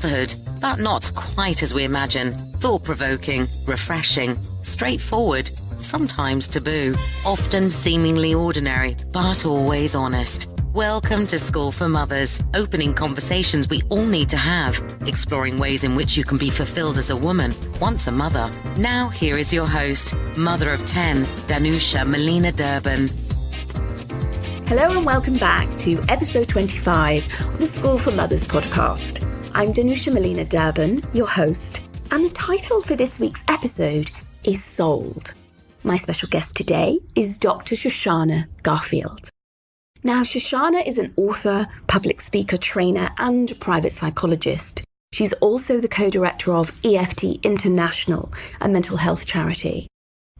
Motherhood, but not quite as we imagine. Thought-provoking, refreshing, straightforward, sometimes taboo, often seemingly ordinary, but always honest. Welcome to School for Mothers, opening conversations we all need to have, exploring ways in which you can be fulfilled as a woman, once a mother. Now here is your host, mother of 10, Danusha Melina Durban. Hello and welcome back to episode 25 of the School for Mothers podcast. I'm Danusha Melina Durban, your host, and the title for this week's episode is Sold. My special guest today is Dr. Shoshana Garfield. Now, Shoshana is an author, public speaker, trainer, and private psychologist. She's also the co-director of EFT International, a mental health charity.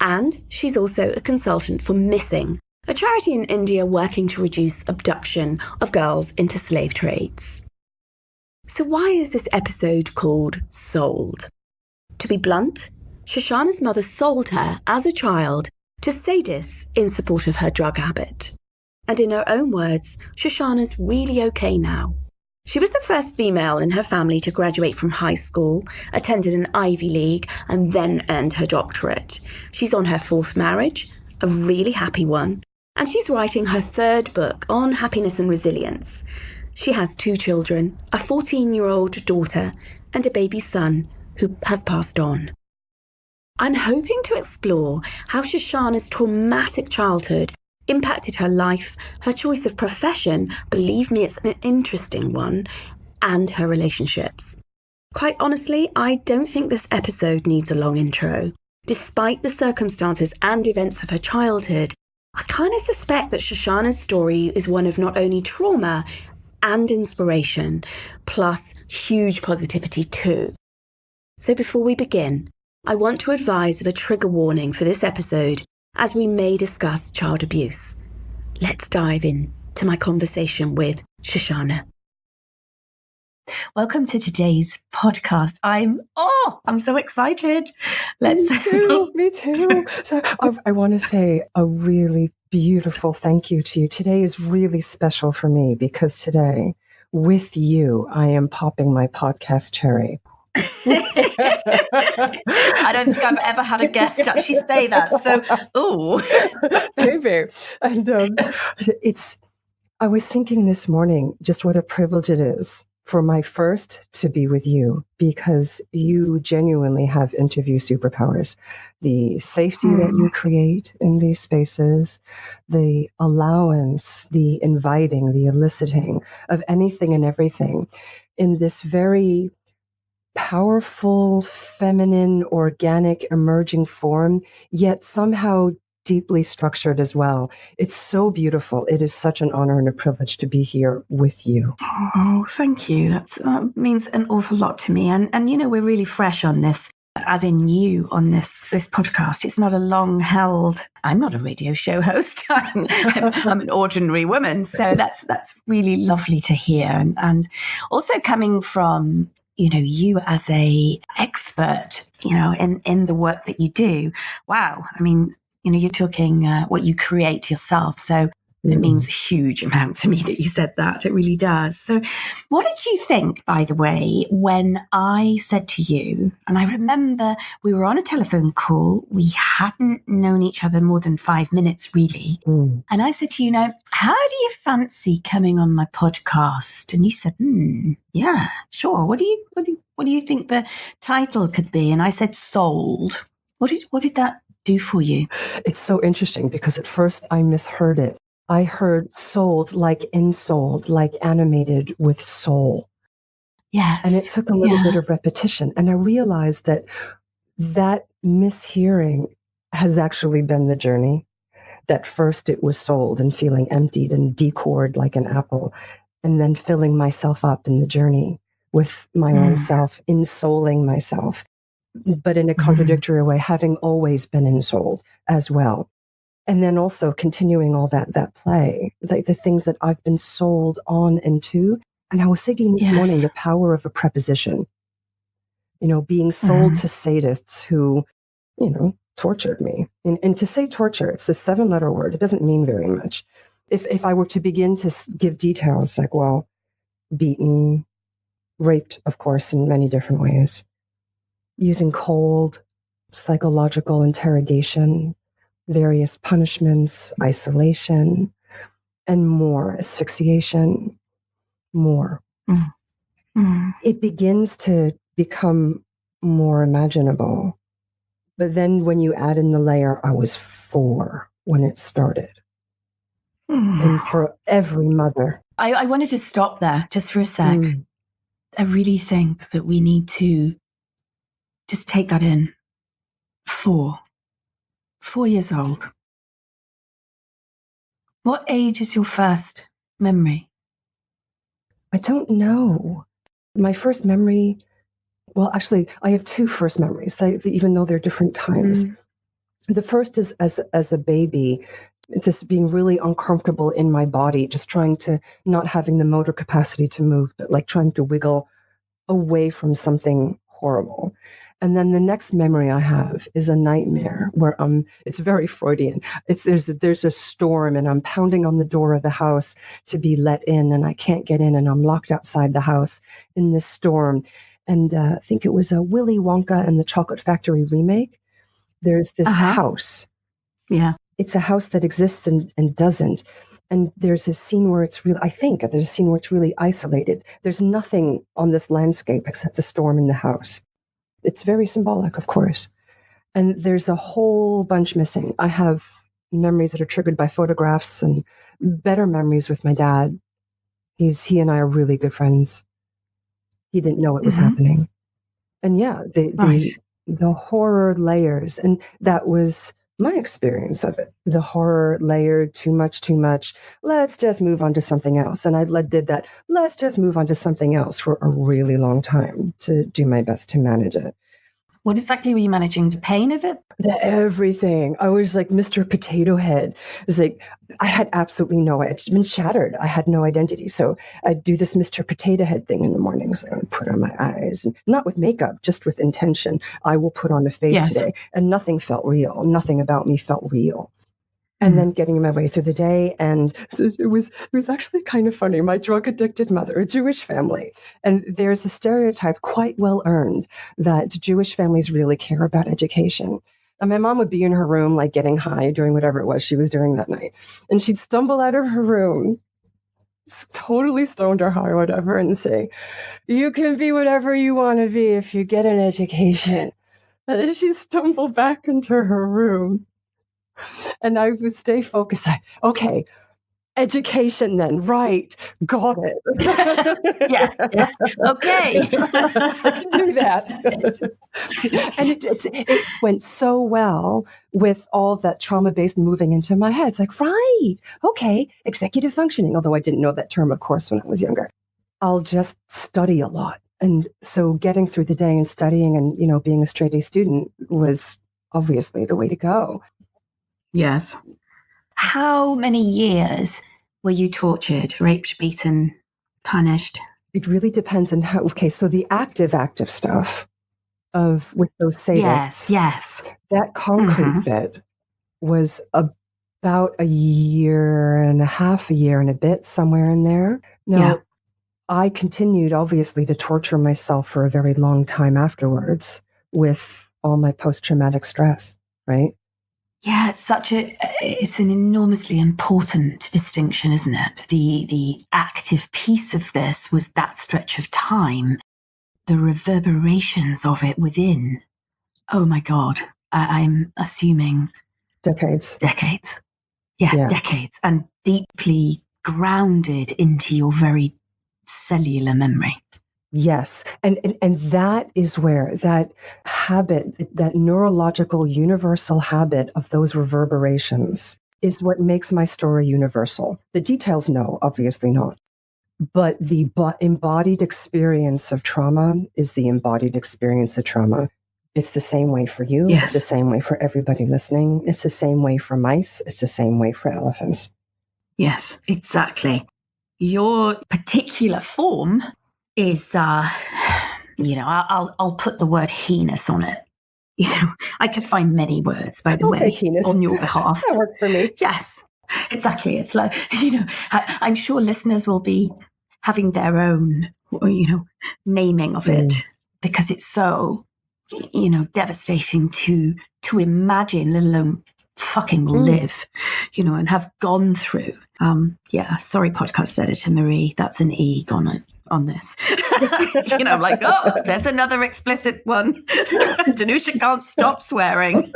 And she's also a consultant for Missing, a charity in India working to reduce abduction of girls into slave trades. So why is this episode called Sold? To be blunt, Shoshana's mother sold her as a child to sadists in support of her drug habit. And in her own words, Shoshana's really okay now. She was the first female in her family to graduate from high school, attended an Ivy League, and then earned her doctorate. She's on her fourth marriage, a really happy one, and she's writing her third book on happiness and resilience. She has 2 children, a 14-year-old daughter, and a baby son who has passed on. I'm hoping to explore how Shoshana's traumatic childhood impacted her life, her choice of profession, believe me, it's an interesting one, and her relationships. Quite honestly, I don't think this episode needs a long intro. Despite the circumstances and events of her childhood, I kind of suspect that Shoshana's story is one of not only trauma and inspiration, plus huge positivity too. So before we begin, I want to advise of a trigger warning for this episode, as we may discuss child abuse. Let's dive in to my conversation with Shoshana. Welcome to today's podcast. I'm so excited. Me too. So I want to say a really beautiful thank you to you. Today is really special for me because today, with you, I am popping my podcast cherry. I don't think I've ever had a guest actually say that. So, Maybe. And I was thinking this morning just what a privilege it is for my first to be with you, because you genuinely have interview superpowers. The safety that you create in these spaces, the allowance, the inviting, the eliciting of anything and everything in this very powerful, feminine, organic, emerging form, yet somehow deeply structured as well. It's so beautiful. It is such an honor and a privilege to be here with you. Oh, thank you. That means an awful lot to me. And you know, we're really fresh on this, as in you on this podcast. It's not a long-held, I'm not a radio show host. I'm an ordinary woman. So that's really lovely to hear. And also coming from, you know, you as a expert, you know, in the work that you do. Wow. I mean, you know, you're talking what you create yourself. So it means a huge amount to me that you said that. It really does. So what did you think, by the way, when I said to you, and I remember we were on a telephone call, we hadn't known each other more than 5 minutes, really. And I said to you, now, how do you fancy coming on my podcast? And you said, yeah, sure. What do you think the title could be? And I said, Sold. What did that do for you? It's so interesting because at first I misheard it. I heard sold like ensouled, like animated with soul. Yeah. And it took a little bit of repetition. And I realized that mishearing has actually been the journey. That first it was sold and feeling emptied and decored like an apple, and then filling myself up in the journey with my own self, ensouling myself, but in a contradictory way, having always been ensouled as well. And then also continuing all that play, like the things that I've been sold on into. And I was thinking this morning, the power of a preposition, you know, being sold to sadists who, you know, tortured me. And to say torture, it's a 7-letter word. It doesn't mean very much. If I were to begin to give details like, well, beaten, raped, of course, in many different ways, using cold, psychological interrogation, various punishments, isolation, and more, asphyxiation, more. Mm. Mm. It begins to become more imaginable. But then when you add in the layer, I was 4 when it started. And for every mother. I wanted to stop there just for a sec. I really think that we need to just take that in. 4 years old. What age is your first memory? I don't know. My first memory, well, actually, I have 2 first memories, even though they're different times. The first is as a baby, just being really uncomfortable in my body, just trying to, not having the motor capacity to move, but like trying to wiggle away from something horrible. And then the next memory I have is a nightmare where it's very Freudian. There's a storm and I'm pounding on the door of the house to be let in and I can't get in and I'm locked outside the house in this storm. And I think it was a Willy Wonka and the Chocolate Factory remake. There's this house. Yeah. It's a house that exists and doesn't. And there's a scene where it's really, I think there's a scene where it's really isolated. There's nothing on this landscape except the storm in the house. It's very symbolic, of course. And there's a whole bunch missing. I have memories that are triggered by photographs and better memories with my dad. He and I are really good friends. He didn't know it was happening. And yeah, the horror layers. And that was my experience of it. The horror layered too much. Let's just move on to something else. And I did that. Let's just move on to something else for a really long time to do my best to manage it. What exactly were you managing? The pain of it? Everything. I was like Mr. Potato Head. It was like, I had absolutely I'd been shattered. I had no identity. So I'd do this Mr. Potato Head thing in the mornings. I would put on my eyes, and not with makeup, just with intention. I will put on a face today. And nothing felt real. Nothing about me felt real. And then getting my way through the day. And it was actually kind of funny. My drug-addicted mother, a Jewish family. And there's a stereotype, quite well earned, that Jewish families really care about education. And my mom would be in her room, like getting high, doing whatever it was she was doing that night. And she'd stumble out of her room, totally stoned or high or whatever, and say, "You can be whatever you want to be if you get an education." And then she'd stumble back into her room. And I would stay focused. Okay, education then, right, got it. yes, okay. I can do that. And it went so well with all that trauma-based moving into my head. It's like, right, okay, executive functioning, although I didn't know that term, of course, when I was younger. I'll just study a lot. And so getting through the day and studying and, being a straight A student was obviously the way to go. Yes. How many years were you tortured, raped, beaten, punished? It really depends on how. Okay, so the active stuff with those sadists. Yes. That concrete bit was about a year and a bit, somewhere in there. Now, I continued, obviously, to torture myself for a very long time afterwards with all my post-traumatic stress, right? Yeah, it's an enormously important distinction, isn't it? The active piece of this was that stretch of time, the reverberations of it within. Oh my God, I'm assuming decades. Yeah, decades, and deeply grounded into your very cellular memory. Yes. And that is where that habit, that neurological universal habit of those reverberations is what makes my story universal. The details, no, obviously not. But the embodied experience of trauma is the embodied experience of trauma. It's the same way for you. Yes. It's the same way for everybody listening. It's the same way for mice. It's the same way for elephants. Yes, exactly. Your particular form is, I'll put the word heinous on it. I could find many words, by the way, on your behalf. That works for me. Yes, exactly. It's like, I'm sure listeners will be having their own, naming of it, because it's so, devastating to imagine, let alone fucking live, and have gone through. Sorry, podcast editor Marie, that's an E on this. I'm like, oh, there's another explicit one. Danusha can't stop swearing.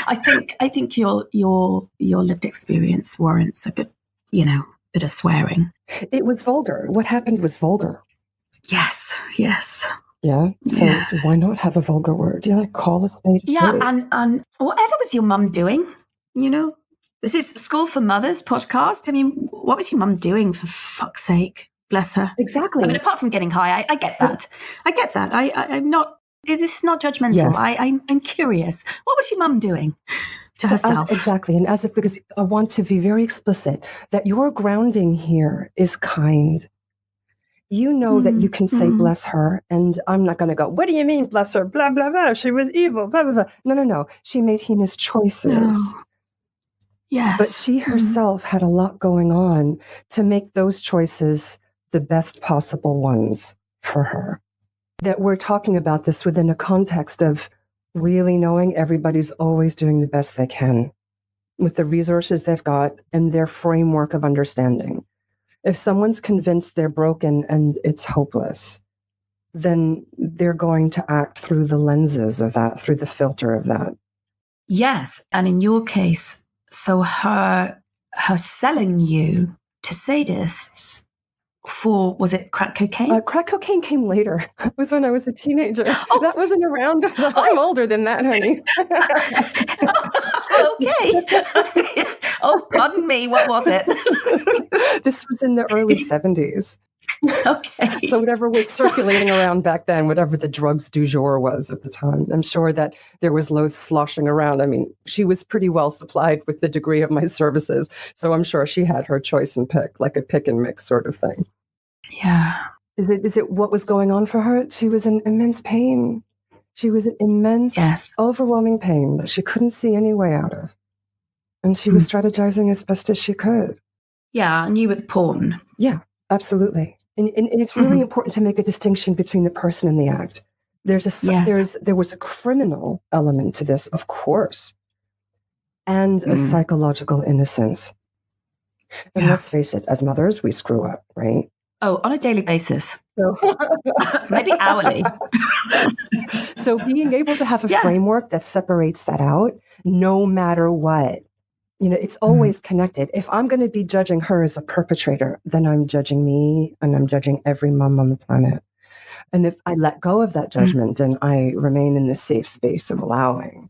I think your lived experience warrants a good, bit of swearing. It was vulgar. What happened was vulgar. Yes. Yeah. So why not have a vulgar word? Call a spade. Yeah, and whatever was your mum doing? This is School for Mothers podcast. I mean, what was your mum doing, for fuck's sake? Bless her. Exactly. I mean, apart from getting high, I get that. I'm not. This is not judgmental. Yes. I'm curious. What was your mum doing to herself? Exactly, and because I want to be very explicit that your grounding here is kind. You know that you can say bless her, and I'm not going to go, what do you mean bless her? Blah, blah, blah. She was evil, blah, blah, blah. No. She made heinous choices. No. Yes. But she herself had a lot going on to make those choices the best possible ones for her. That we're talking about this within a context of really knowing everybody's always doing the best they can with the resources they've got and their framework of understanding. If someone's convinced they're broken and it's hopeless, then they're going to act through the lenses of that, through the filter of that. Yes. And in your case, so her selling you to sadists for, was it crack cocaine? Crack cocaine came later. It was when I was a teenager. That wasn't around. I'm older than that, honey. Okay. Oh, pardon me. What was it? This was in the early 70s. Okay. So whatever was circulating around back then, whatever the drugs du jour was at the time, I'm sure that there was loads sloshing around. I mean, she was pretty well supplied with the degree of my services. So I'm sure she had her choice and pick, like a pick and mix sort of thing. Yeah. Is it what was going on for her? She was in immense pain. She was in immense, overwhelming pain that she couldn't see any way out of. And she was strategizing as best as she could. Yeah, and you with porn. Yeah, absolutely. And it's really important to make a distinction between the person and the act. There was a criminal element to this, of course, and a psychological innocence. And let's face it, as mothers, we screw up, right? Oh, on a daily basis. So, maybe hourly. So being able to have a framework that separates that out, no matter what, it's always connected. If I'm going to be judging her as a perpetrator, then I'm judging me and I'm judging every mom on the planet. And if I let go of that judgment and I remain in the safe space of allowing,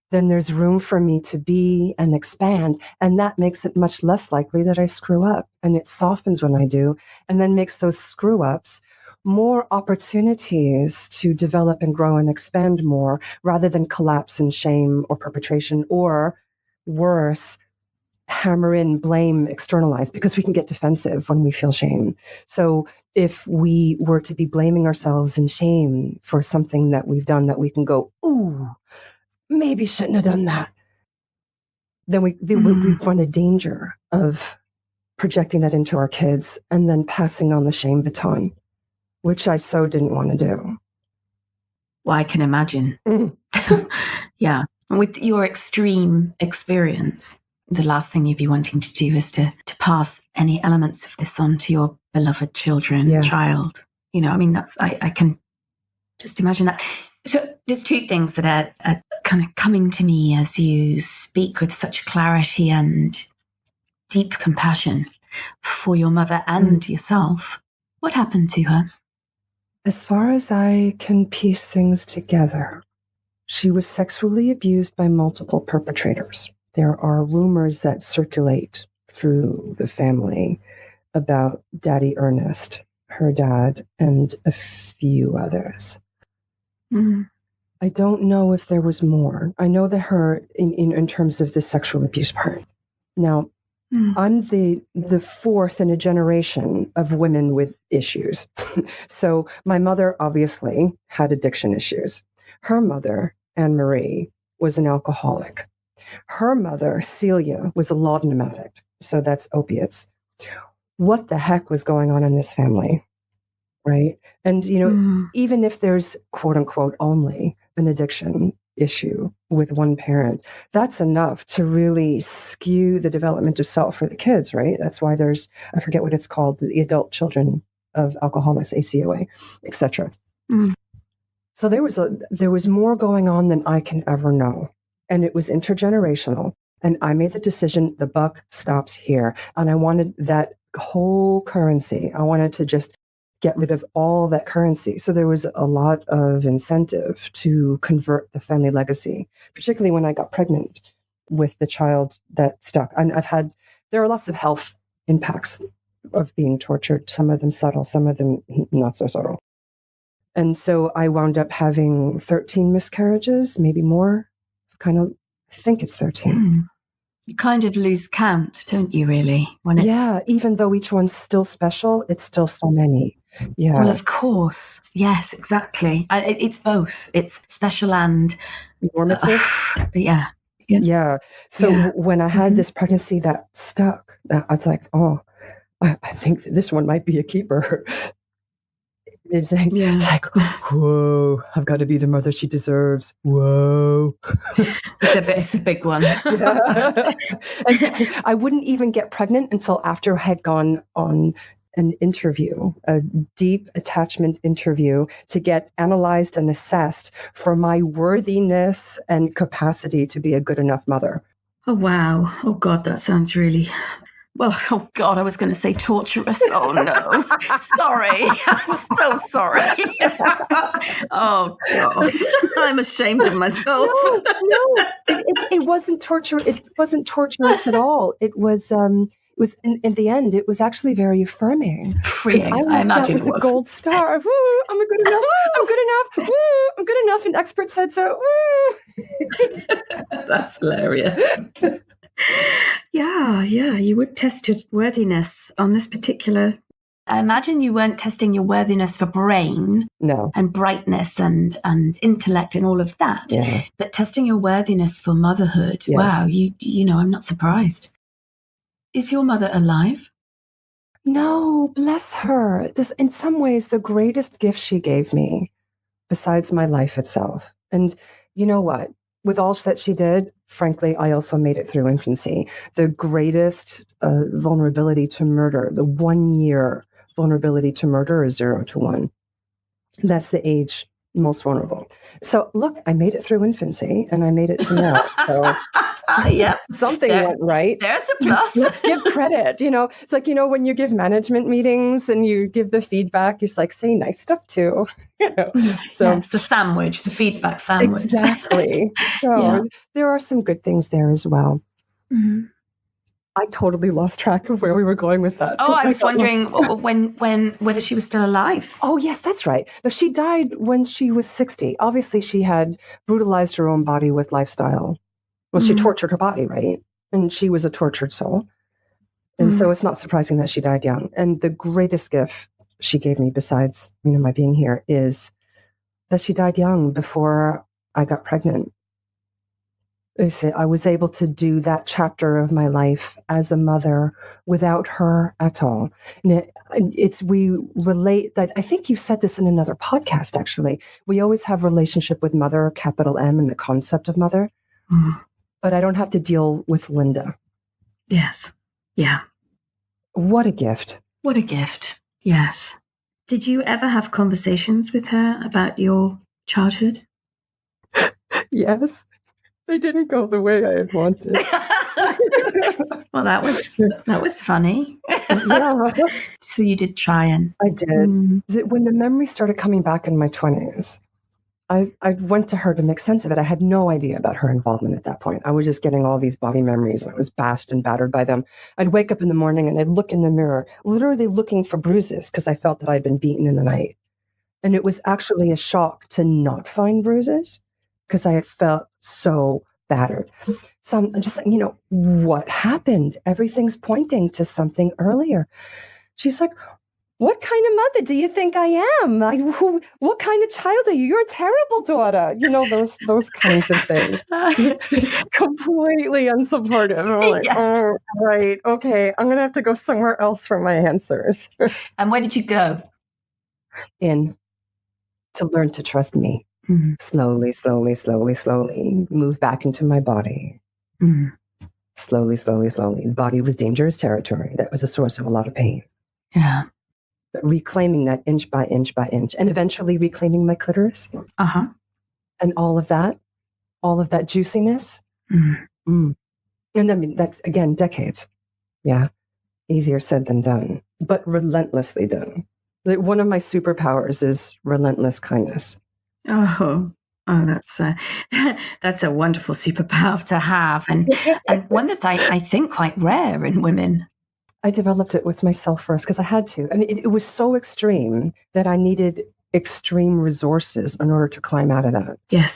then there's room for me to be and expand. And that makes it much less likely that I screw up. And it softens when I do, and then makes those screw ups more opportunities to develop and grow and expand more, rather than collapse in shame or perpetration, or worse, hammer in, blame, externalize, because we can get defensive when we feel shame. So if we were to be blaming ourselves in shame for something that we've done, that we can go, ooh, maybe shouldn't have done that, then we run a danger of projecting that into our kids and then passing on the shame baton, which I so didn't want to do. Well, I can imagine. Yeah. And with your extreme experience, the last thing you'd be wanting to do is to pass any elements of this on to your beloved child. I mean, I can just imagine that. So there's two things that are kind of coming to me as you speak with such clarity and deep compassion for your mother and yourself. What happened to her? As far as I can piece things together, she was sexually abused by multiple perpetrators. There are rumors that circulate through the family about Daddy Ernest, her dad, and a few others. I don't know if there was more. I know that her, in terms of the sexual abuse part. Now, I'm the fourth in a generation of women with issues. So my mother obviously had addiction issues. Her mother, Anne Marie, was an alcoholic. Her mother, Celia, was a laudanum addict. So that's opiates. what the heck was going on in this family, right? And, even if there's quote unquote only an addiction issue with one parent, that's enough to really skew the development of self for the kids, right? That's why there's, I forget what it's called, the Adult Children of Alcoholics, ACOA, etc. So there was more going on than I can ever know. And it was intergenerational. And I made the decision, the buck stops here. And I wanted that whole currency. I wanted to just get rid of all that currency. So there was a lot of incentive to convert the family legacy, particularly when I got pregnant with the child that stuck. And there are lots of health impacts of being tortured, some of them subtle, some of them not so subtle. And so I wound up having 13 miscarriages, maybe more. I think it's 13. You kind of lose count, don't you, really? Yeah, even though each one's still special, it's still so many. Yeah. Well, of course. Yes, exactly. It's both. It's special and normative. Yeah. So when I had this pregnancy that stuck, I was like, oh, I think this one might be a keeper. It's like, whoa, I've got to be the mother she deserves. Whoa. It's a big one. And I wouldn't even get pregnant until after I had gone on an interview, a deep attachment interview, to get analyzed and assessed for my worthiness and capacity to be a good enough mother. Oh, wow. Oh, God, that sounds really... Well, oh God, I was going to say torturous. Oh no, sorry. I'm so sorry. Oh God, I'm ashamed of myself. No, it wasn't torture. It wasn't torturous at all. It was in the end, it was actually very affirming. Freeing, I imagine it was a gold star. Woo, I'm good enough. I'm good enough. Woo, I'm good enough. An expert said so. Woo. That's hilarious. Yeah, you would test your worthiness on this particular... I imagine you weren't testing your worthiness for brain and brightness and intellect and all of that, but testing your worthiness for motherhood. Yes. Wow, you know, I'm not surprised. Is your mother alive? No, bless her. This, in some ways, the greatest gift she gave me, besides my life itself. And you know what? With all that she did, frankly, I also made it through infancy. The greatest vulnerability to murder, the 1 year vulnerability to murder is 0 to 1. That's the age most vulnerable. So look, I made it through infancy and I made it to now. So something went right. There's a plus. Let's give credit. You know, it's like, you know, when you give management meetings and you give the feedback, it's like, say nice stuff too. You know, so it's the sandwich, the feedback sandwich. Exactly. So there are some good things there as well. Mm-hmm. I totally lost track of where we were going with that. Oh, I was wondering whether she was still alive. Oh, yes, that's right. No, she died when she was 60. Obviously, she had brutalized her own body with lifestyle. Well, she tortured her body, right? And she was a tortured soul. And so it's not surprising that she died young. And the greatest gift she gave me, besides, you know, my being here, is that she died young before I got pregnant. I was able to do that chapter of my life as a mother without her at all. And we relate that. I think you've said this in another podcast, actually. We always have relationship with mother, capital M, and the concept of mother. But I don't have to deal with Linda. Yes. Yeah. What a gift. What a gift. Yes. Did you ever have conversations with her about your childhood? Yes. They didn't go the way I had wanted. Well, that was funny. Yeah. So you did try and... I did. When the memories started coming back in my 20s, I went to her to make sense of it. I had no idea about her involvement at that point. I was just getting all these body memories, and I was bashed and battered by them. I'd wake up in the morning and I'd look in the mirror, literally looking for bruises because I felt that I'd been beaten in the night. And it was actually a shock to not find bruises because I had felt so battered. So I'm just like, you know, what happened? Everything's pointing to something earlier. She's like, what kind of mother do you think I am? What kind of child are you? You're a terrible daughter. Those kinds of things. Completely unsupportive. I'm like, oh, right. Okay. I'm going to have to go somewhere else for my answers. And where did you go? In to learn to trust me. Mm-hmm. Slowly, move back into my body. Mm-hmm. Slowly. The body was dangerous territory. That was a source of a lot of pain. Yeah. But reclaiming that inch by inch, and eventually reclaiming my clitoris. Uh-huh. And all of that juiciness. Mm. And I mean, that's, again, decades. Yeah. Easier said than done, but relentlessly done. One of my superpowers is relentless kindness. Oh, that's a wonderful superpower to have, and one that I think quite rare in women. I developed it with myself first because I had to. I mean, it was so extreme that I needed extreme resources in order to climb out of that. Yes.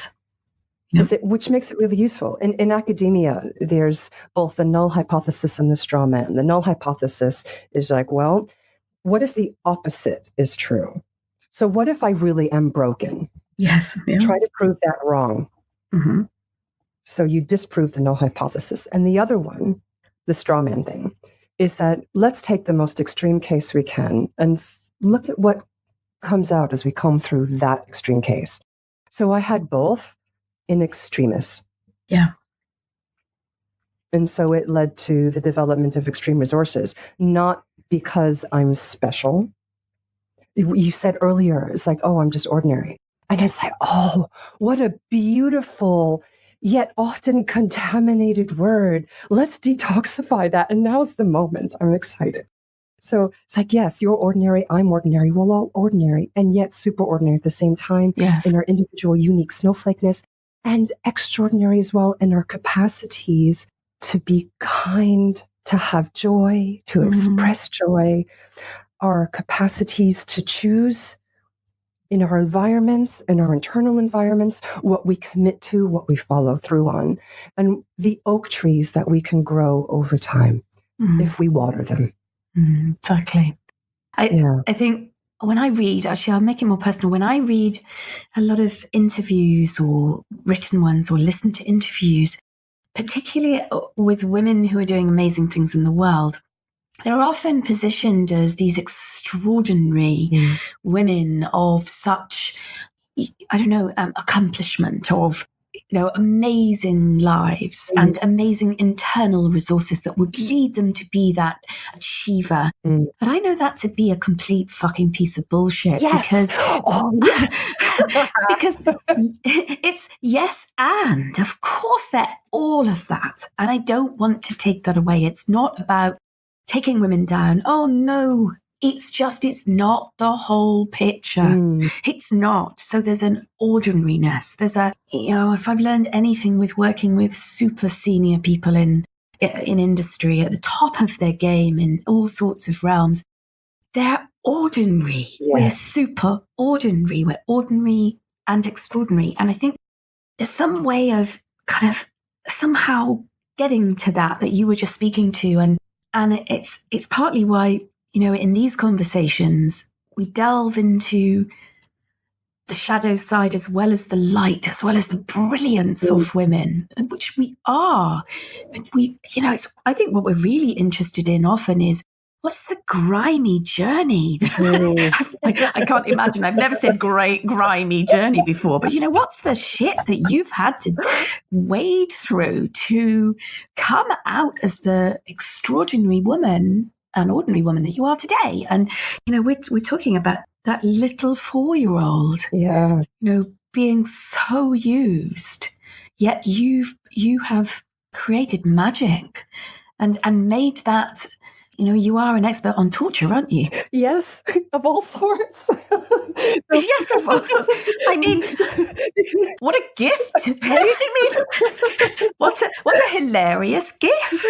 Yep. Which makes it really useful. In academia, there's both the null hypothesis and the straw man. The null hypothesis is like, well, what if the opposite is true? So what if I really am broken? Yes. Yeah. Try to prove that wrong. Mm-hmm. So you disprove the null hypothesis. And the other one, the straw man thing, is that let's take the most extreme case we can and look at what comes out as we comb through that extreme case. So I had both in extremis. Yeah. And so it led to the development of extreme resources, not because I'm special. You said earlier, it's like, oh, I'm just ordinary. And it's like, oh, what a beautiful, yet often contaminated word. Let's detoxify that. And now's the moment. I'm excited. So it's like, yes, you're ordinary, I'm ordinary. We're all ordinary and yet super ordinary at the same time. Yes. In our individual, unique snowflakeness, and extraordinary as well in our capacities to be kind, to have joy, to express joy, our capacities to choose in our environments, in our internal environments, what we commit to, what we follow through on, and the oak trees that we can grow over time if we water them. Exactly. I think when I read, actually, I'll make it more personal. When I read a lot of interviews or written ones or listen to interviews, particularly with women who are doing amazing things in the world, they're often positioned as these extraordinary women of such, accomplishment, of amazing lives and amazing internal resources that would lead them to be that achiever. But I know that to be a complete fucking piece of bullshit. Yes. Because it's yes, and of course they're all of that. And I don't want to take that away. It's not about taking women down. Oh no. It's not the whole picture. It's not. So there's an ordinariness. There's if I've learned anything with working with super senior people in industry at the top of their game in all sorts of realms, they're ordinary. Yes. We're super ordinary. We're ordinary and extraordinary. And I think there's some way of kind of somehow getting to that you were just speaking to. And it's partly why, in these conversations, we delve into the shadow side as well as the light, as well as the brilliance of women, which we are. But I think what we're really interested in often is, what's the grimy journey? I can't imagine. I've never said grimy journey before, but what's the shit that you've had to wade through to come out as the extraordinary woman, an ordinary woman that you are today? And, we're talking about that little 4-year-old, being so used, yet you have created magic and made that. You are an expert on torture, aren't you? Yes, of all sorts. Yes, of all sorts. I mean, what a gift! I mean, what a hilarious gift.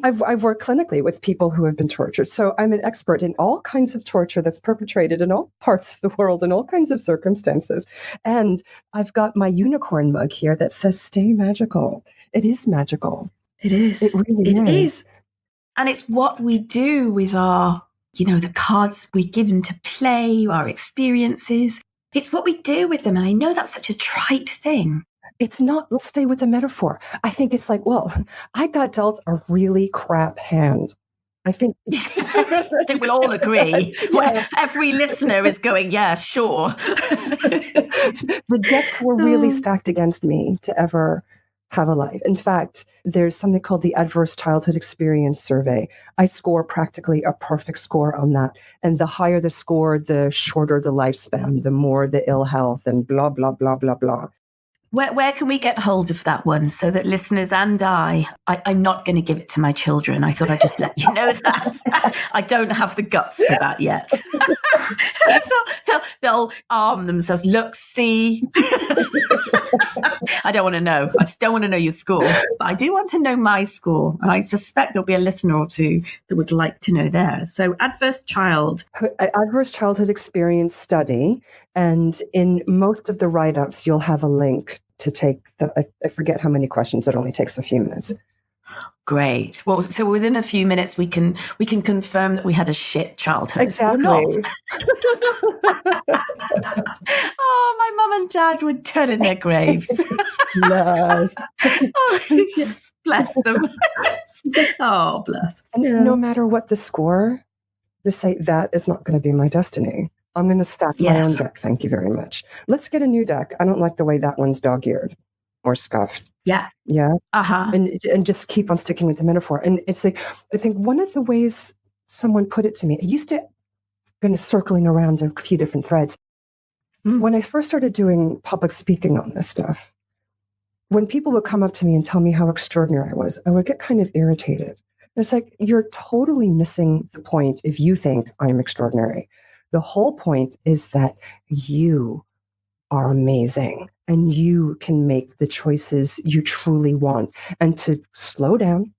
I've worked clinically with people who have been tortured, so I'm an expert in all kinds of torture that's perpetrated in all parts of the world in all kinds of circumstances. And I've got my unicorn mug here that says "Stay magical." It is magical. It is. It really is. And it's what we do with our the cards we're given to play, our experiences. It's what we do with them. And I know that's such a trite thing. It's not, let's stay with the metaphor. I think it's like, well, I got dealt a really crap hand. I think we'll all agree. Yeah. Every listener is going, yeah, sure. The decks were really stacked against me to ever have a life. In fact, there's something called the Adverse Childhood Experience Survey. I score practically a perfect score on that. And the higher the score, the shorter the lifespan, the more the ill health and blah, blah, blah, blah, blah. Where can we get hold of that one so that listeners and I'm not going to give it to my children. I thought I'd just let you know that. I don't have the guts for that yet. So they'll arm themselves. Look, see. I don't want to know. I just don't want to know your score. But I do want to know my score. And I suspect there'll be a listener or two that would like to know theirs. So Adverse Childhood Experience Study. And in most of the write-ups, you'll have a link to take I forget how many questions. It only takes a few minutes. Great. Well, so within a few minutes, we can confirm that we had a shit childhood. Exactly. Oh, my mum and dad would turn in their graves. Yes. Oh, yes. Bless them. Oh, bless. And no matter what the score, just say, that is not going to be my destiny. I'm going to stack my own deck. Thank you very much. Let's get a new deck. I don't like the way that one's dog-eared or scuffed. Yeah. Yeah. Uh-huh. And just keep on sticking with the metaphor. And it's like, I think one of the ways someone put it to me, I used to kind of circling around a few different threads. When I first started doing public speaking on this stuff, when people would come up to me and tell me how extraordinary I was, I would get kind of irritated. It's like, you're totally missing the point if you think I'm extraordinary. The whole point is that you are amazing and you can make the choices you truly want, and to slow down,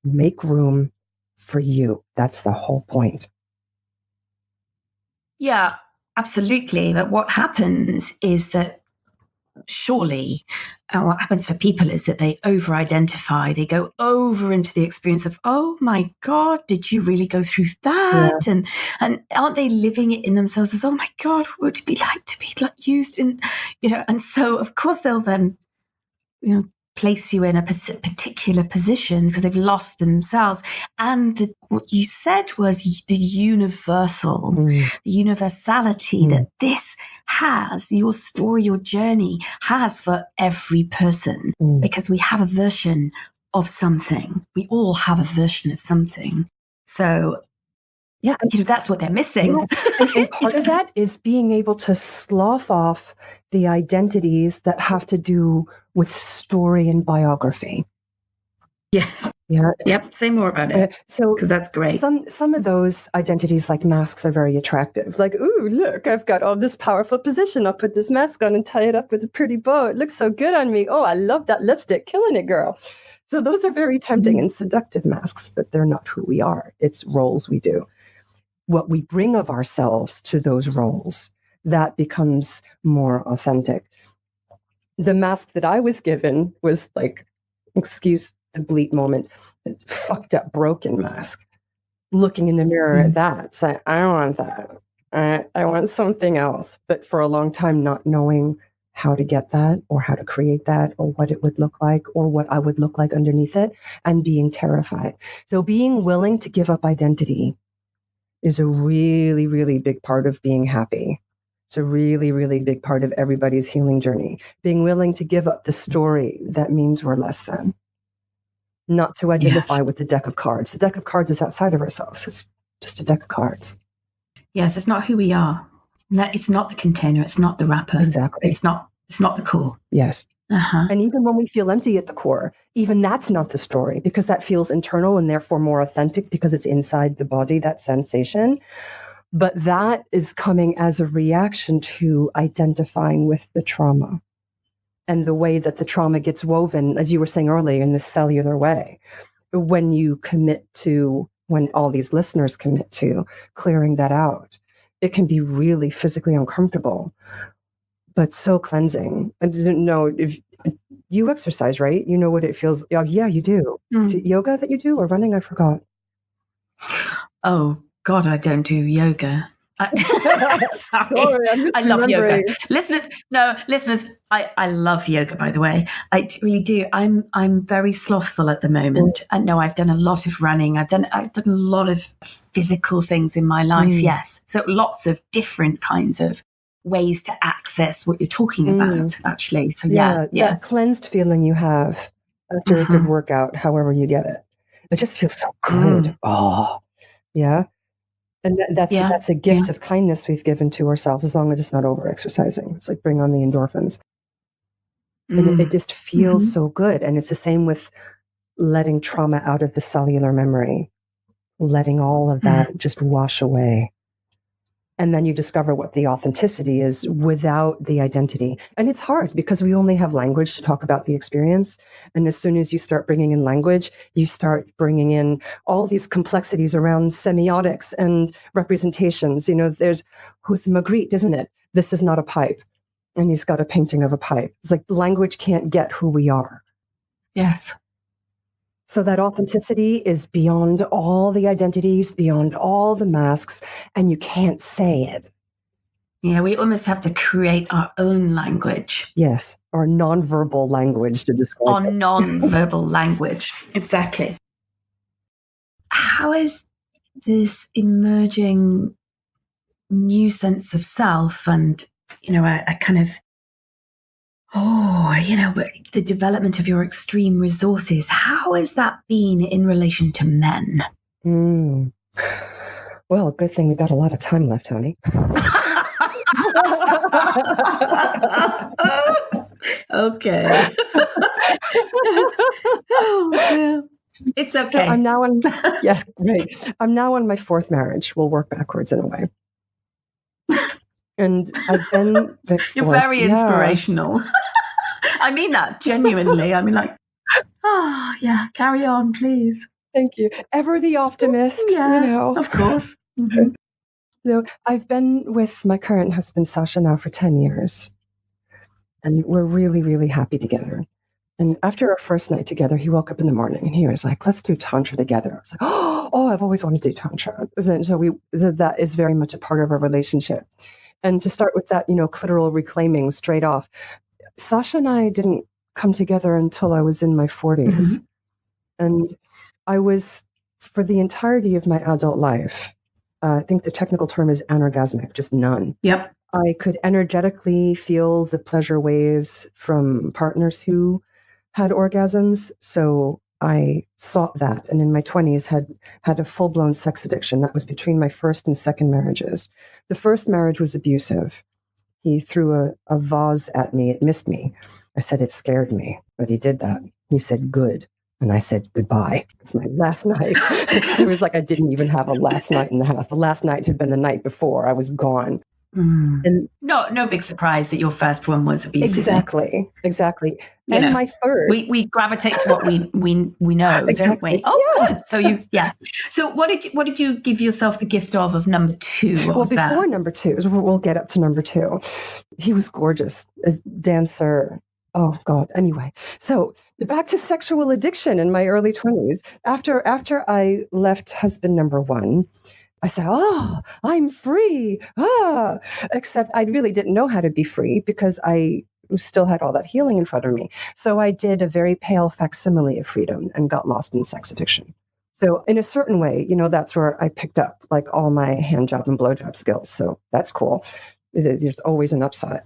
make room for you. That's the whole point. Yeah, absolutely. But what happens is that surely what happens for people is that they over-identify, they go over into the experience of, oh my God, did you really go through that? Yeah. And aren't they living it in themselves as, oh my God, what would it be like to be used in, and so of course they'll then, place you in a particular position because they've lost themselves. And what you said was the universal, the universality that this has, your story, your journey has for every person, because we have a version of something. We all have a version of something. So, yeah, that's what they're missing. Yes. And part of that is being able to slough off the identities that have to do with story and biography. Yes. Yeah. Yep. Say more about it. Because that's great. Some of those identities, like masks, are very attractive. Like, ooh, look, I've got all this powerful position. I'll put this mask on and tie it up with a pretty bow. It looks so good on me. Oh, I love that lipstick. Killing it, girl. So those are very tempting and seductive masks, but they're not who we are. It's roles we do. What we bring of ourselves to those roles, that becomes more authentic. The mask that I was given was like, excuse the bleat moment, fucked up, broken mask. Looking in the mirror at that, saying, I don't want that. I want something else. But for a long time, not knowing how to get that, or how to create that, or what it would look like, or what I would look like underneath it, and being terrified. So being willing to give up identity is a really, really big part of being happy. It's a really, really big part of everybody's healing journey. Being willing to give up the story that means we're less than. Not to identify with the deck of cards. The deck of cards is outside of ourselves. It's just a deck of cards. Yes, it's not who we are. It's not the container. It's not the wrapper. Exactly. It's not the core. Yes. Uh-huh. And even when we feel empty at the core, even that's not the story, because that feels internal and therefore more authentic because it's inside the body, that sensation. But that is coming as a reaction to identifying with the trauma and the way that the trauma gets woven, as you were saying earlier, in this cellular way. When you commit to, when all these listeners commit to clearing that out, it can be really physically uncomfortable, but so cleansing. I didn't know if you exercise, right? You know what it feels. Oh, yeah, you do. Is it yoga that you do or running? I forgot. Oh God, I don't do yoga. Sorry, I love yoga. Listeners, I love yoga, by the way. I really do. I'm very slothful at the moment. I know I've done a lot of running. I've done a lot of physical things in my life, yes. So lots of different kinds of ways to access what you're talking about, actually. So yeah. That cleansed feeling you have after a good workout, however you get it. It just feels so good. Oh, yeah. And that's a gift of kindness we've given to ourselves, as long as it's not over-exercising. It's like bring on the endorphins. And it just feels so good. And it's the same with letting trauma out of the cellular memory, letting all of that just wash away. And then you discover what the authenticity is without the identity. And it's hard because we only have language to talk about the experience. And as soon as you start bringing in language, you start bringing in all these complexities around semiotics and representations. There's who's Magritte, isn't it? This is not a pipe. And he's got a painting of a pipe. It's like language can't get who we are. Yes. So that authenticity is beyond all the identities, beyond all the masks, and you can't say it. Yeah, we almost have to create our own language. Yes, our nonverbal language to describe our nonverbal language, exactly. How is this emerging new sense of self and, a kind of the development of your extreme resources, how has that been in relation to men? Well, good thing we got a lot of time left, honey. Okay. Oh, yeah. It's okay. So I'm now on, yes, great. I'm now on my fourth marriage. We'll work backwards in a way. And I've been You're very inspirational. I mean that genuinely. I mean, carry on, please. Thank you. Ever the optimist, Of course. Mm-hmm. So I've been with my current husband, Sasha, now for 10 years. And we're really, really happy together. And after our first night together, he woke up in the morning and he was like, let's do Tantra together. I was like, oh, I've always wanted to do Tantra. So that is very much a part of our relationship. And to start with that, clitoral reclaiming straight off, Sasha and I didn't come together until I was in my 40s. Mm-hmm. And I was, for the entirety of my adult life, I think the technical term is anorgasmic, just none. Yep. I could energetically feel the pleasure waves from partners who had orgasms. So I sought that. And in my 20s had a full-blown sex addiction. That was between my first and second marriages. The first marriage was abusive. He threw a vase at me. It missed me. I said, it scared me, but he did that. He said, good. And I said, goodbye. It's my last night. It was like I didn't even have a last night in the house. The last night had been the night before. I was gone. And no big surprise that your first one was abusive. Exactly. And my third. We gravitate to what we know, exactly. Don't we? Oh, good. So So what did you give yourself the gift of number two? Well, before number two, we'll get up to number two. He was gorgeous, a dancer. Oh God. Anyway, so back to sexual addiction in my early 20s. After I left husband number one, I said, oh, I'm free. Except I really didn't know how to be free because I still had all that healing in front of me. So I did a very pale facsimile of freedom and got lost in sex addiction. So in a certain way, that's where I picked up like all my hand job and blowjob skills. So that's cool. There's always an upside.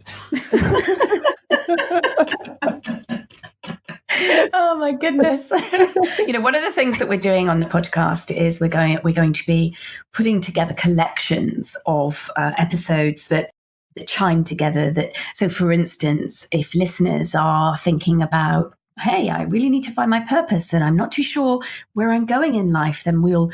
Oh my goodness. One of the things that we're doing on the podcast is we're going to be putting together collections of episodes that chime together. So for instance, if listeners are thinking about, hey, I really need to find my purpose and I'm not too sure where I'm going in life, then we'll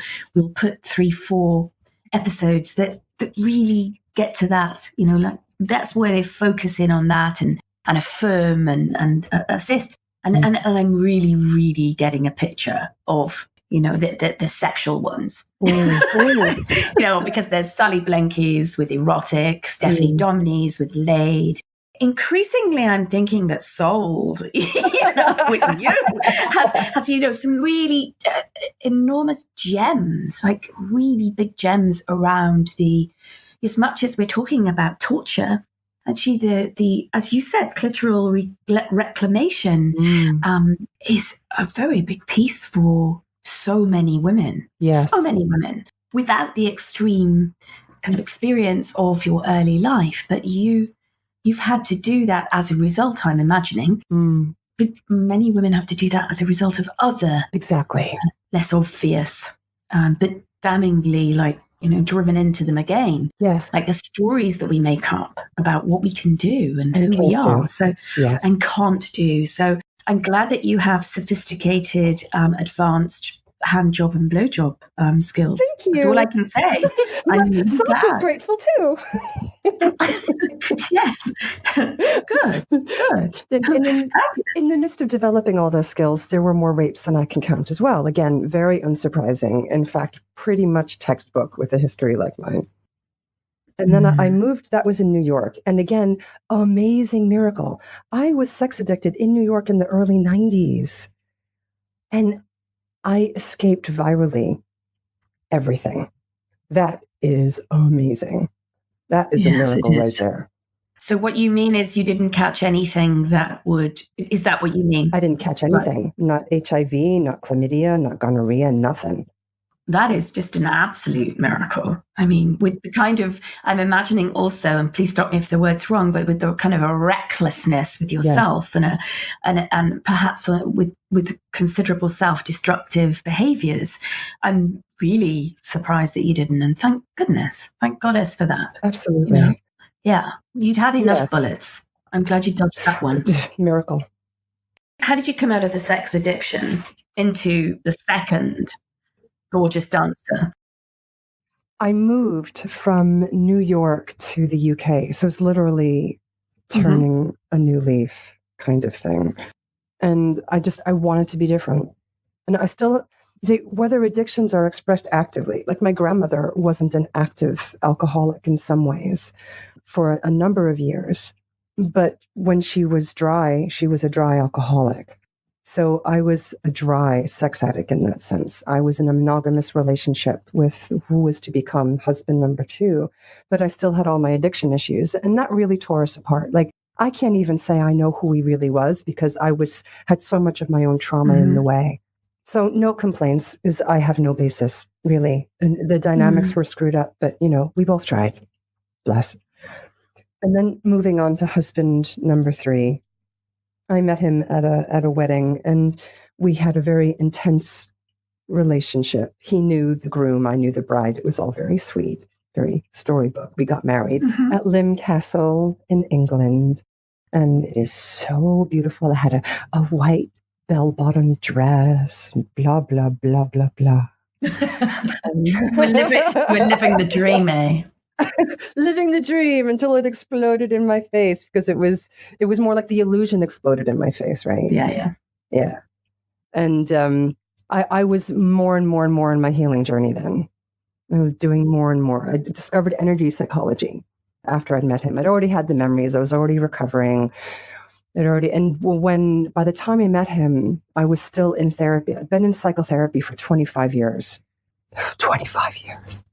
put 3-4 episodes that really get to that, like that's where they focus in on that and affirm and assist. And I'm really, really getting a picture of, the sexual ones. Because there's Sally Blenkies with erotic, Stephanie Dominies with laid, increasingly I'm thinking that Sold, with you, has some really enormous gems, like really big gems around as much as we're talking about torture, actually the as you said, clitoral reclamation is a very big piece for so many women. Yes. So many women without the extreme kind of experience of your early life, but you've had to do that as a result, I'm imagining. But many women have to do that as a result of other exactly less obvious, but damningly driven into them again. Yes. Like the stories that we make up about what we can do and who we are. Do. So yes. And can't do. So I'm glad that you have sophisticated, advanced hand job and blow job skills. Thank you. That's all I can say. I'm really Sasha's glad. grateful too. Yes. Good. In the midst of developing all those skills, there were more rapes than I can count as well. Again, very unsurprising. In fact, pretty much textbook with a history like mine. And then I moved, that was in New York. And again, amazing miracle. I was sex addicted in New York in the early 90s. And I escaped virally everything. That is amazing. That is a miracle right there. So what you mean is you didn't catch anything is that what you mean? I didn't catch anything. Right. Not HIV, not chlamydia, not gonorrhea, nothing. That is just an absolute miracle. I mean, with the kind of, I'm imagining also, and please stop me if the word's wrong, but with the kind of a recklessness with yourself and perhaps with considerable self-destructive behaviors. I'm really surprised that you didn't. And thank goddess for that. Absolutely. Yeah. You'd had enough bullets. I'm glad you dodged that one. Miracle. How did you come out of the sex addiction into the second gorgeous dancer? I moved from New York to the UK. So it's literally turning a new leaf kind of thing. And I wanted to be different. And I still say whether addictions are expressed actively, like my grandmother wasn't an active alcoholic in some ways for a number of years. But when she was dry, she was a dry alcoholic. So I was a dry sex addict in that sense. I was in a monogamous relationship with who was to become husband number 2, but I still had all my addiction issues. And that really tore us apart. Like, I can't even say I know who he really was because I had so much of my own trauma in the way. So no complaints, is I have no basis, really. And the dynamics were screwed up, but, we both tried. Bless. And then moving on to husband number 3. I met him at a wedding, and we had a very intense relationship. He knew the groom, I knew the bride. It was all very sweet, very storybook. We got married at Lim Castle in England, and it is so beautiful. I had a white bell-bottom dress, and blah, blah, blah, blah, blah. We're living the dream, eh? Living the dream until it exploded in my face, because it was more like the illusion exploded in my face, right? Yeah. And I was more and more and more in my healing journey then. I was doing more and more. I discovered energy psychology after I'd met him. I'd already had the memories. I was already recovering. When by the time I met him, I was still in therapy. I'd been in psychotherapy for 25 years. 25 years.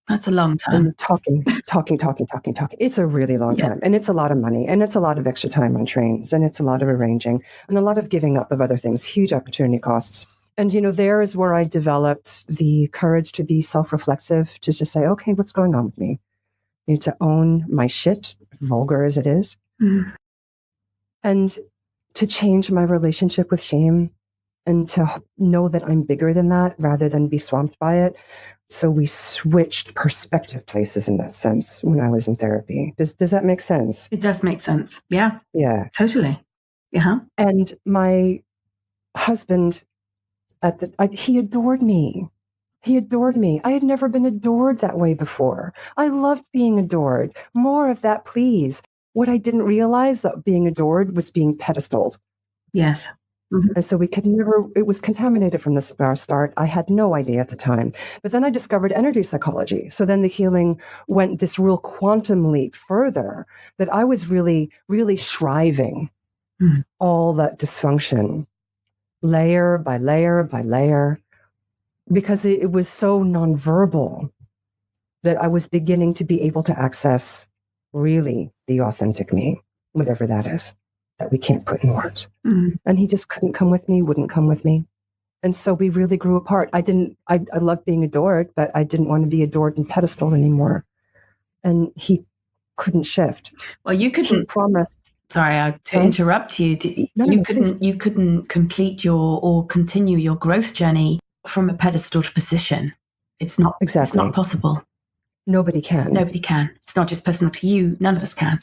That's a long time. And talking. It's a really long time. And it's a lot of money. And it's a lot of extra time on trains. And it's a lot of arranging. And a lot of giving up of other things. Huge opportunity costs. And, there is where I developed the courage to be self-reflexive, to just say, okay, what's going on with me? To own my shit, vulgar as it is. And to change my relationship with shame, and to know that I'm bigger than that rather than be swamped by it. So we switched perspective places in that sense when I was in therapy. Does that make sense? It does make sense. Yeah. Yeah. Totally. Yeah. And my husband, he adored me. He adored me. I had never been adored that way before. I loved being adored. More of that, please. What I didn't realize, that being adored was being pedestaled. Yes. And so we could never, it was contaminated from the start. I had no idea at the time. But then I discovered energy psychology. So then the healing went this real quantum leap further that I was really, really shriving all that dysfunction layer by layer by layer, because it was so nonverbal that I was beginning to be able to access really the authentic me, whatever that is, that we can't put in words. And he just couldn't come with me, wouldn't come with me. And so we really grew apart. I loved being adored, but I didn't want to be adored and pedestaled anymore. And he couldn't shift. Well, you couldn't. He promised. Sorry, to interrupt you. You couldn't complete or continue your growth journey from a pedestaled position. It's not exactly. It's not possible. Nobody can. Nobody can. It's not just personal to you. None of us can.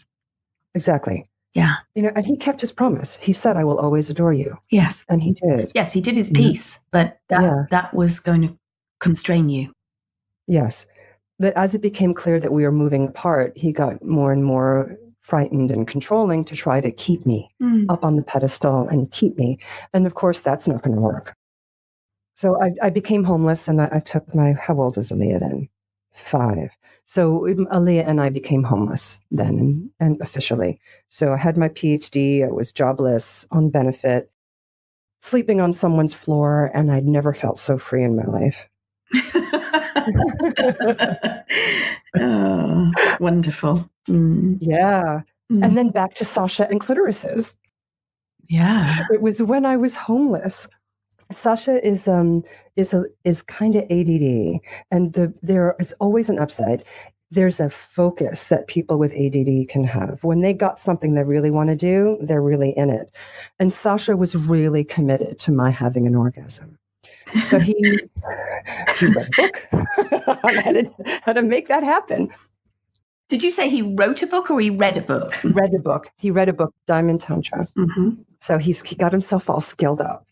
Exactly. Yeah. And he kept his promise. He said, I will always adore you. Yes. And he did. Yes, he did his piece, but that was going to constrain you. Yes. But as it became clear that we were moving apart, he got more and more frightened and controlling to try to keep me up on the pedestal and keep me. And of course, that's not going to work. So I became homeless, and I took how old was Aaliyah then? 5. So Aaliyah and I became homeless then, and officially. So I had my PhD, I was jobless, on benefit, sleeping on someone's floor, and I'd never felt so free in my life. Oh, wonderful. Yeah. And then back to Sasha and clitorises. Yeah. It was when I was homeless. Sasha is kind of ADD, and there is always an upside. There's a focus that people with ADD can have. When they got something they really want to do, they're really in it. And Sasha was really committed to my having an orgasm. So he read a book on how to make that happen. Did you say he wrote a book or he read a book? Read a book. He read a book, Diamond Tantra. So he got himself all skilled up.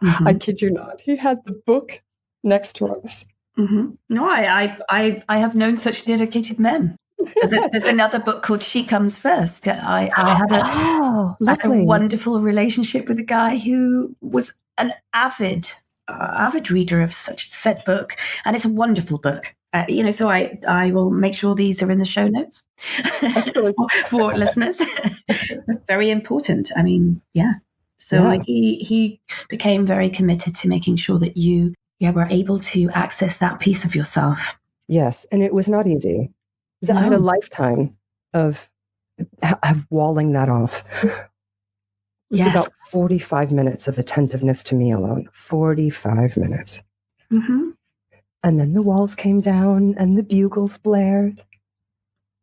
I kid you not. He had the book next to us. No, I have known such dedicated men. There's another book called She Comes First. I had a wonderful relationship with a guy who was an avid reader of such said book, and it's a wonderful book. So I will make sure these are in the show notes for listeners. Very important. I mean, yeah. So he became very committed to making sure that you were able to access that piece of yourself. Yes, and it was not easy. No. I had a lifetime of walling that off. It was about 45 minutes of attentiveness to me alone. 45 minutes. And then the walls came down and the bugles blared.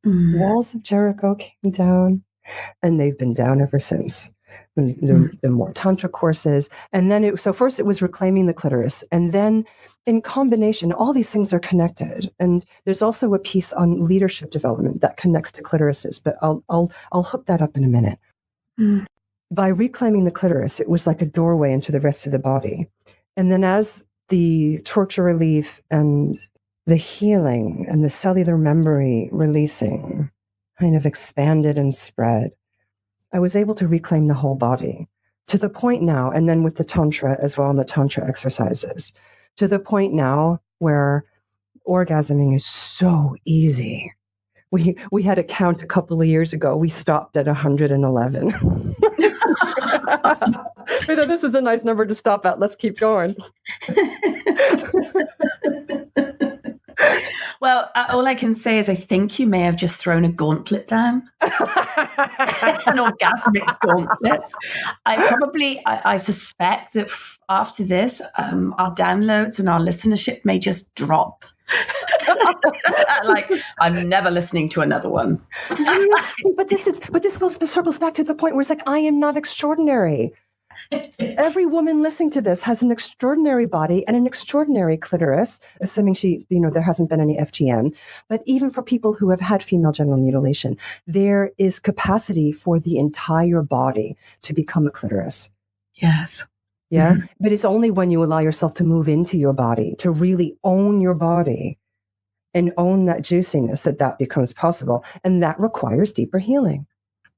Walls of Jericho came down, and they've been down ever since. The more Tantra courses. And then first it was reclaiming the clitoris. And then in combination, all these things are connected. And there's also a piece on leadership development that connects to clitorises, but I'll hook that up in a minute. By reclaiming the clitoris, it was like a doorway into the rest of the body. And then as the torture relief and the healing and the cellular memory releasing kind of expanded and spread, I was able to reclaim the whole body to the point now, and then with the Tantra as well, and the Tantra exercises, to the point now where orgasming is so easy. We had a count a couple of years ago. We stopped at 111. We thought this is a nice number to stop at. Let's keep going. Well, all I can say is I think you may have just thrown a gauntlet down. An orgasmic gauntlet. I suspect that after this, our downloads and our listenership may just drop. Like, I'm never listening to another one. But this circles back to the point where it's like, I am not extraordinary. Every woman listening to this has an extraordinary body and an extraordinary clitoris, assuming there hasn't been any FGM. But even for people who have had female genital mutilation, there is capacity for the entire body to become a clitoris. Yes. Yeah. But it's only when you allow yourself to move into your body, to really own your body and own that juiciness, that becomes possible. And that requires deeper healing.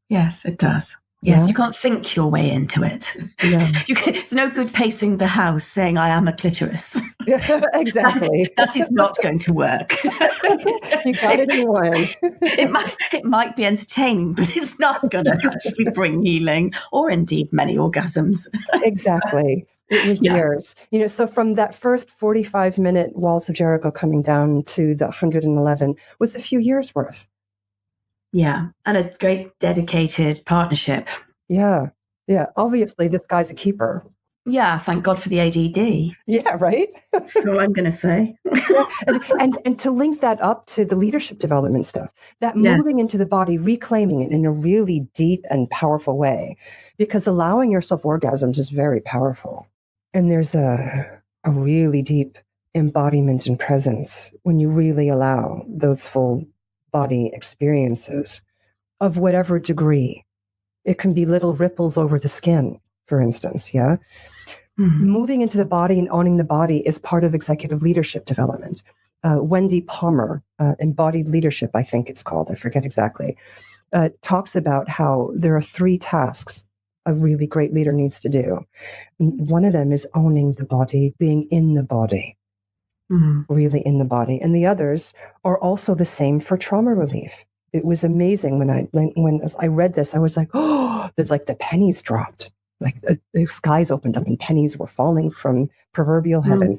Yes, it does. Yes, you can't think your way into it. No. It's no good pacing the house saying, I am a clitoris. Exactly. That is not going to work. You got it in one. It might be entertaining, but it's not going to actually bring healing or indeed many orgasms. Exactly. It was years. So from that first 45-minute Walls of Jericho coming down to the 111 was a few years worth. Yeah. And a great dedicated partnership. Yeah. Yeah. Obviously, this guy's a keeper. Yeah. Thank God for the ADD. Yeah. Right. That's all I'm going to say. and to link that up to the leadership development stuff, that moving into the body, reclaiming it in a really deep and powerful way, because allowing yourself orgasms is very powerful. And there's a really deep embodiment and presence when you really allow those full body experiences of whatever degree. It can be little ripples over the skin, for instance. Yeah. Mm-hmm. Moving into the body and owning the body is part of executive leadership development. Wendy Palmer, Embodied Leadership, I think it's called, I forget exactly, talks about how there are 3 tasks a really great leader needs to do. One of them is owning the body, being in the body, really in the body. And the others are also the same for trauma relief. It was amazing when I read this, I was like, oh, like the pennies dropped. Like the skies opened up and pennies were falling from proverbial heaven.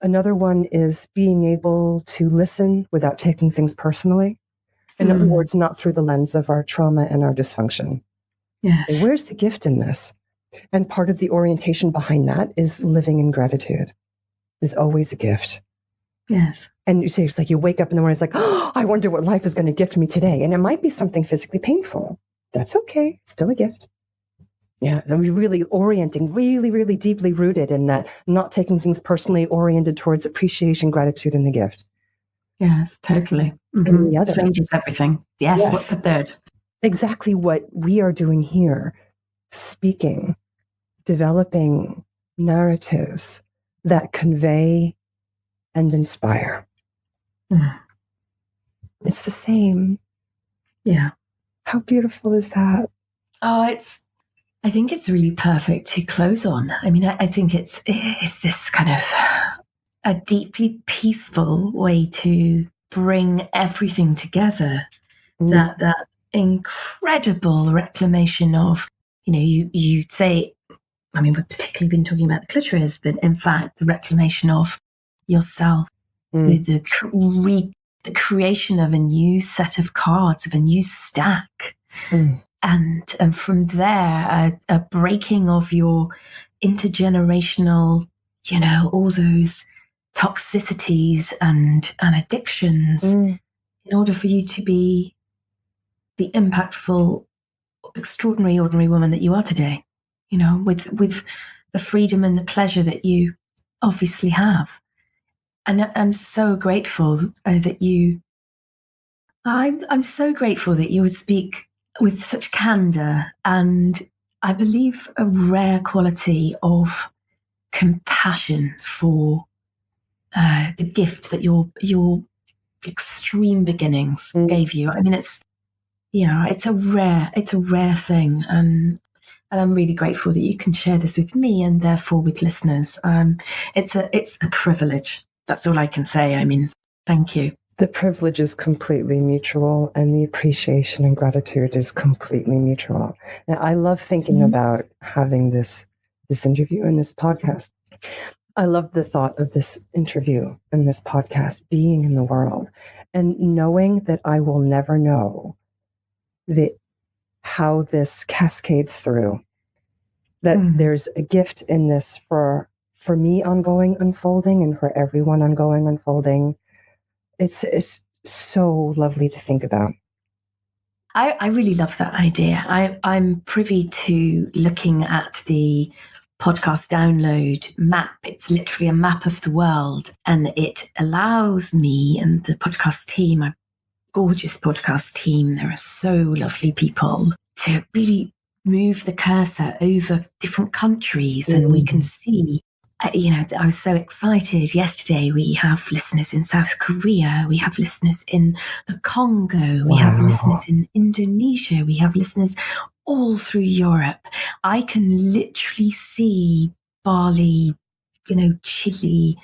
Another one is being able to listen without taking things personally. In other words, not through the lens of our trauma and our dysfunction. Yes. And where's the gift in this? And part of the orientation behind that is living in gratitude. Is always a gift. Yes. And you say, it's like you wake up in the morning, it's like, oh, I wonder what life is going to gift me today. And it might be something physically painful. That's okay. It's still a gift. Yeah. So we're really orienting, really, really deeply rooted in that, not taking things personally, oriented towards appreciation, gratitude, and the gift. Yes, totally. And the other changes everything. Yes. What's the third? Exactly what we are doing here, speaking, developing narratives that convey and inspire. It's the same. Yeah. How beautiful is that? Oh, I think it's really perfect to close on. I mean, I think it's this kind of a deeply peaceful way to bring everything together. That incredible reclamation of, you say, I mean, we've particularly been talking about the clitoris, but in fact, the reclamation of yourself, the creation of a new set of cards, of a new stack. And from there, a breaking of your intergenerational, all those toxicities and addictions in order for you to be the impactful, extraordinary, ordinary woman that you are today, with the freedom and the pleasure that you obviously have. And I'm so grateful I'm so grateful that you would speak with such candor and, I believe, a rare quality of compassion for the gift that your extreme beginnings gave you. I mean, it's a rare thing, and I'm really grateful that you can share this with me and therefore with listeners. It's a privilege. That's all I can say. I mean, thank you. The privilege is completely mutual, and the appreciation and gratitude is completely mutual. And I love thinking about having this interview and this podcast. I love the thought of this interview and this podcast being in the world and knowing that I will never know how this cascades through, that there's a gift in this for me ongoing unfolding and for everyone ongoing unfolding. It's so lovely to think about. I really love that idea. I'm privy to looking at the podcast download map. It's literally a map of the world, and it allows me and the podcast team, a gorgeous podcast team, there are so lovely people, to really move the cursor over different countries, and we can see. I was so excited. Yesterday, we have listeners in South Korea. We have listeners in the Congo. We have listeners in Indonesia. We have listeners all through Europe. I can literally see barley, chili.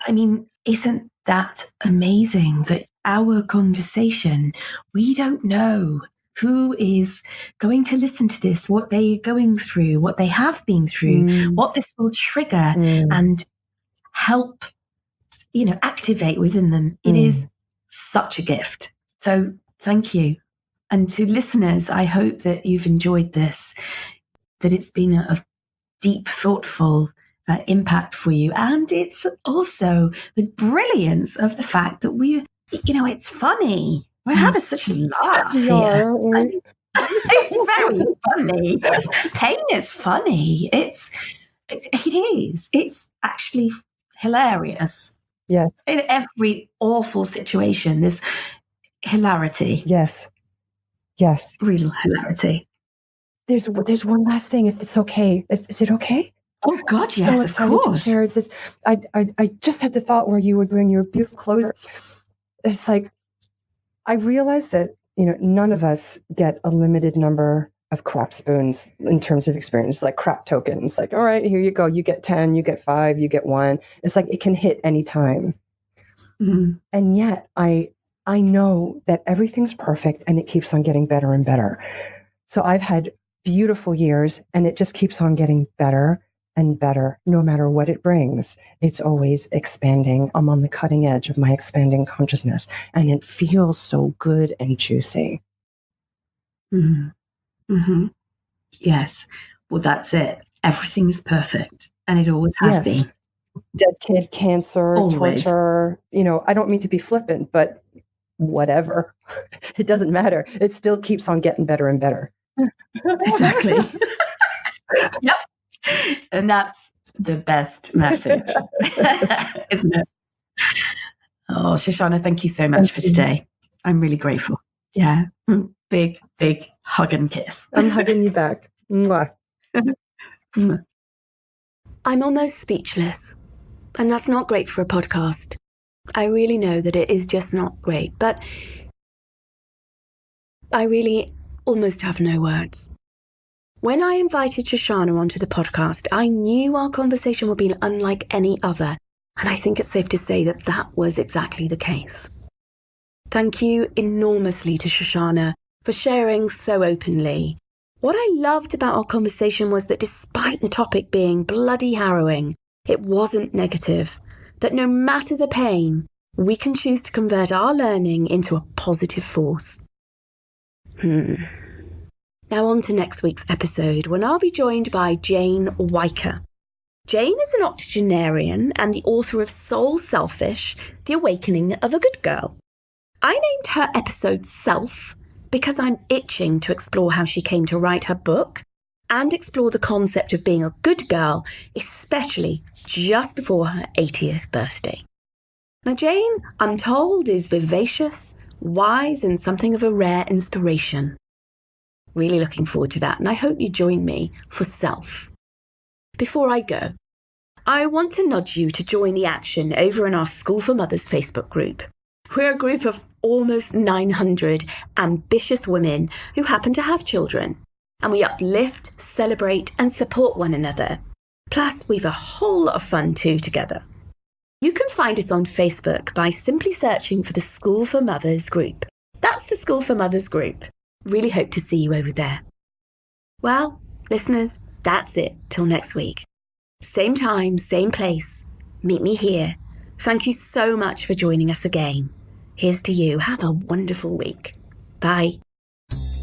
I mean, isn't that amazing that our conversation, we don't know who is going to listen to this, what they're going through, what they have been through, what this will trigger and help, activate within them. It is such a gift. So thank you. And to listeners, I hope that you've enjoyed this, that it's been a deep, thoughtful impact for you. And it's also the brilliance of the fact that it's funny. We're having such a laugh here. It's very funny. Pain is funny. It is. It's actually hilarious. Yes. In every awful situation, there's hilarity. Yes. Real hilarity. There's one last thing, if it's okay. Is it okay? Oh God, yes, so excited of course. to share this. I just had the thought where you were doing your beautiful closure. It's like, I realized that, none of us get a limited number of crap spoons in terms of experience, like crap tokens. Like, all right, here you go. You get 10, you get 5, you get 1. It's like, it can hit any time. And yet I know that everything's perfect and it keeps on getting better and better. So I've had beautiful years and it just keeps on getting better and better, no matter what it brings. It's always expanding. I'm on the cutting edge of my expanding consciousness, and it feels so good and juicy. Yes. Well, that's it. Everything's perfect, and it always has been. Dead kid, cancer, always. Torture. I don't mean to be flippant, but whatever. It doesn't matter. It still keeps on getting better and better. Exactly. Yep. And that's the best message, isn't it? Oh, Shoshana, thank you so much for today. I'm really grateful. Yeah. Big, big hug and kiss. I'm hugging you back. Mwah. I'm almost speechless. And that's not great for a podcast. I really know that it is just not great, but I really almost have no words. When I invited Shoshana onto the podcast, I knew our conversation would be unlike any other, and I think it's safe to say that that was exactly the case. Thank you enormously to Shoshana for sharing so openly. What I loved about our conversation was that despite the topic being bloody harrowing, it wasn't negative, that no matter the pain, we can choose to convert our learning into a positive force. Now on to next week's episode, when I'll be joined by Jane Weicker. Jane is an octogenarian and the author of Soul Selfish, The Awakening of a Good Girl. I named her episode Self because I'm itching to explore how she came to write her book and explore the concept of being a good girl, especially just before her 80th birthday. Now Jane, I'm told, is vivacious, wise, and something of a rare inspiration. Really looking forward to that, and I hope you join me for Self. Before I go, I want to nudge you to join the action over in our School for Mothers Facebook group. We're a group of almost 900 ambitious women who happen to have children, and we uplift, celebrate, and support one another. Plus, we've a whole lot of fun too together. You can find us on Facebook by simply searching for the School for Mothers group. That's the School for Mothers group. Really hope to see you over there. Well, listeners, that's it till next week. Same time, same place. Meet me here. Thank you so much for joining us again. Here's to you. Have a wonderful week. Bye.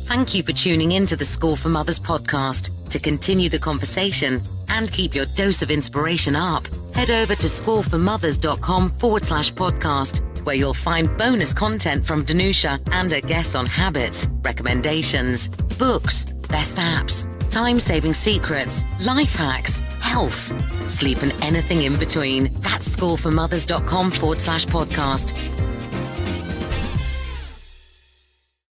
Thank you for tuning in to the School for Mothers podcast. To continue the conversation and keep your dose of inspiration up, head over to schoolformothers.com/podcast, where you'll find bonus content from Danusha and her guests on habits, recommendations, books, best apps, time-saving secrets, life hacks, health, sleep, and anything in between. That's schoolformothers.com/podcast.